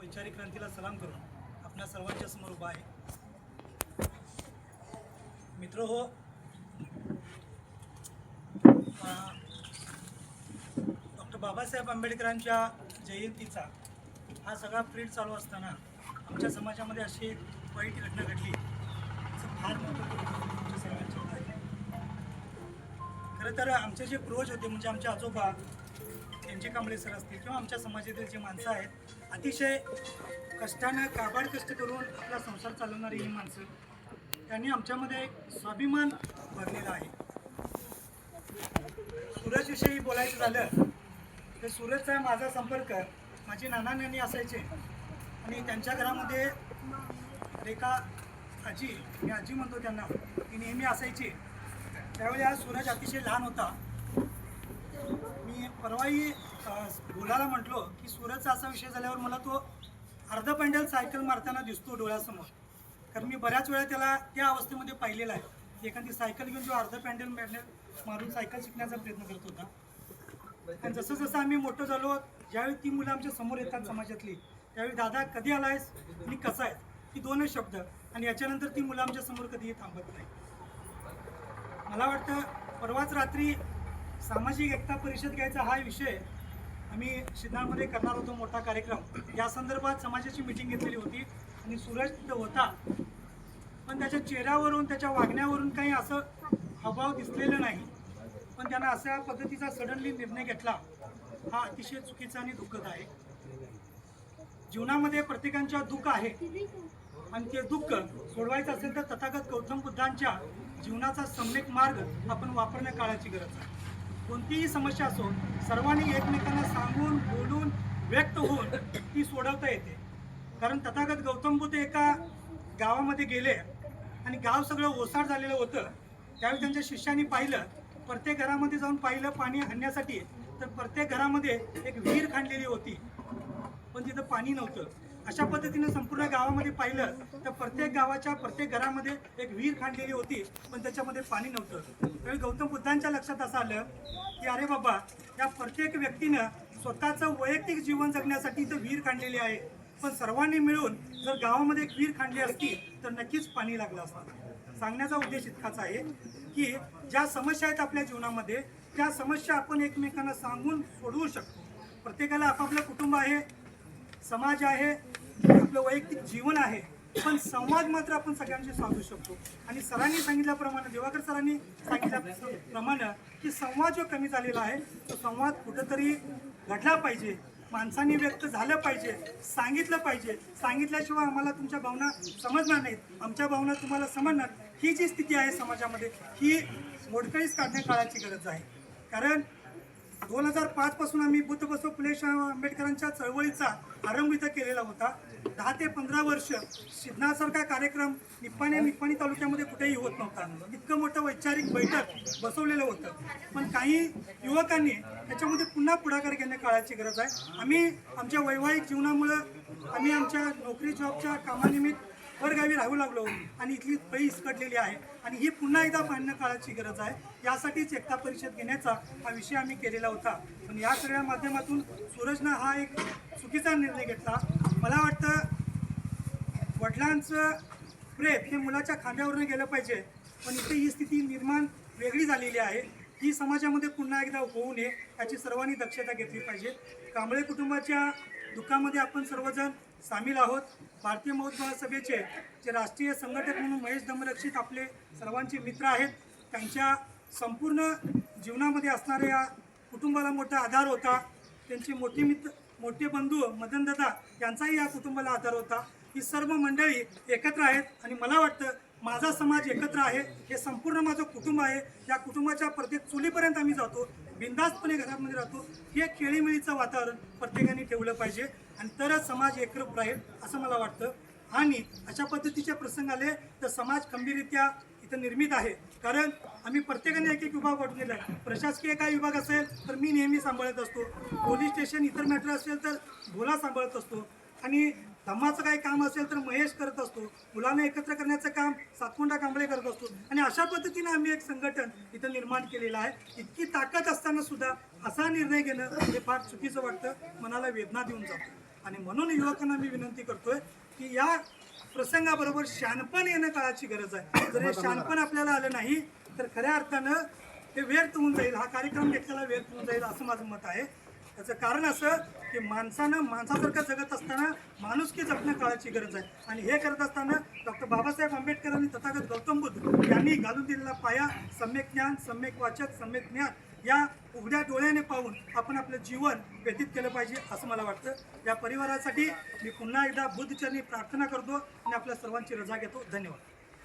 वैचारिक क्रांतीला सलाम करून आपल्या सर्वांच्या समोर उभा आहे. मित्र हो, डॉक्टर बाबासाहेब आंबेडकरांच्या जयंतीचा हा सगळा पिरियड चालू असताना आमच्या समाजामध्ये अशी एक वाईट घटना घडली. फार मोठं सर्वांच्या आहे. खरं तर आमचे जे पूर्वज होते म्हणजे आमचे आजोबा त्यांचे कांबळे सर असतील किंवा आमच्या समाजातील जे माणसं आहेत, अतिशय कष्टानं काबाड कष्ट करून आपला संसार चालवणारी ही माणसं, त्यांनी आमच्यामध्ये एक स्वाभिमान भरलेला आहे. सूरजविषयी बोलायचं झालं तर सूरजचा माझा संपर्क माझे नाना नानी असायचे आणि त्यांच्या घरामध्ये रेखा आजी, मी आजी म्हणतो त्यांना, ती नेहमी असायची. त्यावेळी हा सूरज अतिशय लहान होता. मी परवाही बोलायला म्हटलो की सूरजचा असा विषय झाल्यावर मला तो अर्ध पॅन्डल सायकल मारताना दिसतो डोळ्यासमोर. कारण मी बऱ्याच वेळा त्याला त्या अवस्थेमध्ये पाहिलेला आहे. एखादी सायकल घेऊन जो अर्ध पॅन्डल मारून सायकल शिकण्याचा प्रयत्न करत होता. आणि जसं जसं आम्ही मोठं झालो, ज्यावेळी ती मुलं आमच्या समोर येतात समाजातली, त्यावेळी दादा कधी आलायस आणि कसा आहे, ही दोनच शब्द, आणि याच्यानंतर ती मुलं आमच्या समोर कधीही थांबत नाही. मला वाटतं परवाच रात्री सामाजिक एकता परिषद घ्यायचा हा विषय आम्ही शिंदाळमध्ये करणार होतो, मोठा कार्यक्रम. या संदर्भात समाजाची मीटिंग घेतलेली होती आणि सूरज तिथं होता. पण त्याच्या चेहऱ्यावरून, त्याच्या वागण्यावरून काही असं हावभाव दिसलेलं नाही. पण त्यानं अशा पद्धतीचा सडनली निर्णय घेतला, हा अतिशय चुकीचा आणि दुःखद आहे. जीवनामध्ये प्रत्येकांच्या दुःख आहे आणि ते दुःख सोडवायचं असेल तर तथागत गौतम बुद्धांच्या जीवनाचा सम्यक मार्ग आपण वापरण्या काळाची गरज आहे. कोणतीही समस्या असो, सर्वांनी एकमेकांना सांगून, बोलून, व्यक्त होऊन ती सोडवता येते. कारण तथागत गौतम बुद्ध एका गावामध्ये गेले आणि गाव सगळं ओसाड झालेलं होतं. त्यावेळी त्यांच्या शिष्यांनी पाहिलं, प्रत्येक घरामध्ये जाऊन पाहिलं पाणी आणण्यासाठी, तर प्रत्येक घरामध्ये एक विहीर खणलेली होती, पण तिथं पाणी नव्हतं. अशा पद्धतीने संपूर्ण गावामध्ये पाहिलं तर प्रत्येक गावाच्या प्रत्येक घरामध्ये एक विहीर खणलेली होती, पण त्याच्यामध्ये पाणी नव्हतं. त्यावेळी गौतम बुद्धांच्या लक्षात असं आलं की अरे बाबा, या प्रत्येक व्यक्तीनं स्वतःचं वैयक्तिक जीवन जगण्यासाठी इथं विहीर खणलेली आहे, पण सर्वांनी मिळून जर गावामध्ये एक विहीर खणली असती तर नक्कीच पाणी लागलं असतं. सांगण्याचा उद्देश इतकाच आहे की ज्या समस्या आहेत आपल्या जीवनामध्ये, त्या समस्या आपण एकमेकांना सांगून सोडवू शकतो. प्रत्येकाला आपापलं कुटुंब आहे, समाज आहे, आपलं वैयक्तिक जीवन आहे, पण संवाद मात्र आपण सगळ्यांशी साधू शकतो. आणि सरांनी सांगितल्याप्रमाणे, दिवाकर सरांनी सांगितल्याप्रमाणे की संवाद जो कमी झालेला आहे तो संवाद कुठंतरी घडला पाहिजे. माणसांनी व्यक्त झालं पाहिजे, सांगितलं पाहिजे. सांगितल्याशिवाय आम्हाला तुमच्या भावना समजणार नाहीत, आमच्या भावना तुम्हाला समजणार. ही जी स्थिती आहे समाजामध्ये, ही मोडकळीस काढण्या काळाची गरज आहे. कारण 2005 पासून आम्ही बुद्ध बसव फुले आंबेडकरांच्या चळवळीचा आरंभ इथं केलेला होता. 10 ते 15 वर्ष शिंदणासारखा कार्यक्रम निप्पाणी तालुक्यामध्ये कुठेही होत नव्हता. इतकं मोठं वैचारिक बैठक बसवलेलं होतं. पण काही युवकांनी त्याच्यामध्ये पुन्हा पुढाकार घेण्या काळाची गरज आहे. आम्ही आमच्या वैवाहिक जीवनामुळं, आम्ही आमच्या नोकरी जॉबच्या कामानिमित्त परगावी राहू लागलो आणि इथली फळी इसकडलेली आहे आणि ही पुन्हा एकदा पाहण्या काळाची गरज आहे. यासाठीच एकता परिषद घेण्याचा हा विषय आम्ही केलेला होता. पण या सगळ्या माध्यमातून सूरजनं हा एक चुकीचा निर्णय घेतला. मला वाटतं वडिलांचं प्रेम हे मुलाच्या खांद्यावरून गेलं पाहिजे, पण इथे ही स्थिती निर्माण वेगळी झालेली आहे. ही समाजामध्ये पुन्हा एकदा होऊ नये याची सर्वांनी दक्षता घेतली पाहिजे. कांबळे कुटुंबाच्या दुःखामध्ये आपण सर्वजण सामील आहोत. भारतीय बौद्ध महासभेचे जे राष्ट्रीय संघटक म्हणून महेश धम्मरक्षित आपले सर्वांचे मित्र आहेत. त्यांच्या संपूर्ण जीवनामध्ये असणाऱ्या या कुटुंबाला मोठा आधार होता. त्यांचे मोठे बंधू मदनदादा यांचाही या कुटुंबाला आधार होता. ही सर्व मंडळी एकत्र आहेत आणि मला वाटतं माझा समाज एकत्र आहे. हे संपूर्ण माझं कुटुंब आहे. या कुटुंबाच्या प्रत्येक चुलीपर्यंत आम्ही जातो, बिनधास्तपणे घरामध्ये राहतो. हे खेळीमेळीचं वातावरण प्रत्येकाने ठेवलं पाहिजे आणि तरच समाज एकरूप राहील असं मला वाटतं. आणि अशा पद्धतीचे प्रसंग आले तर समाज खंबीररित्या इथं निर्मित आहे. कारण आम्ही प्रत्येकाने एक एक विभाग वाटलेला आहे. प्रशासकीय काय विभाग असेल तर मी नेहमी सांभाळत असतो, पोलीस स्टेशन इतर मॅटर असेल तर भोला सांभाळत असतो, आणि धम्माचं काही काम असेल तर महेश करत असतो, मुलांना एकत्र करण्याचं काम सातपुंडा कांबळे करत असतो. आणि अशा पद्धतीने आम्ही एक संघटन इथं निर्माण केलेलं आहे. इतकी ताकद असताना सुद्धा असा निर्णय घेणं हे फार चुकीचं वाटतं, मनाला वेदना देऊन जातं. आणि म्हणून युवकांना मी विनंती करतोय की या प्रसंगाबरोबर शहाणपण येणं काळाची गरज आहे. जर हे शहाणपण आपल्याला आलं नाही तर खऱ्या अर्थानं हे व्यर्थ होऊन जाईल, हा कार्यक्रम घेतलेला व्यर्थ होऊन जाईल असं माझं मत आहे. त्याचं कारण असं की माणसानं माणसासारखं जगत असताना माणुसकी जपणं काळाची गरज आहे. आणि हे करत असताना डॉक्टर बाबासाहेब आंबेडकरांनी तथागत गौतम बुद्ध यांनी घालून दिलेला पाया सम्यक ज्ञान, सम्यक वाचक, सम्यक ज्ञान या उघड्या डोळ्याने पाहून आपण आपलं जीवन व्यतीत केलं पाहिजे असं मला वाटतं. या परिवारासाठी मी पुन्हा एकदा बुद्धचरणी प्रार्थना करतो आणि आपल्या सर्वांची रजा घेतो. धन्यवाद.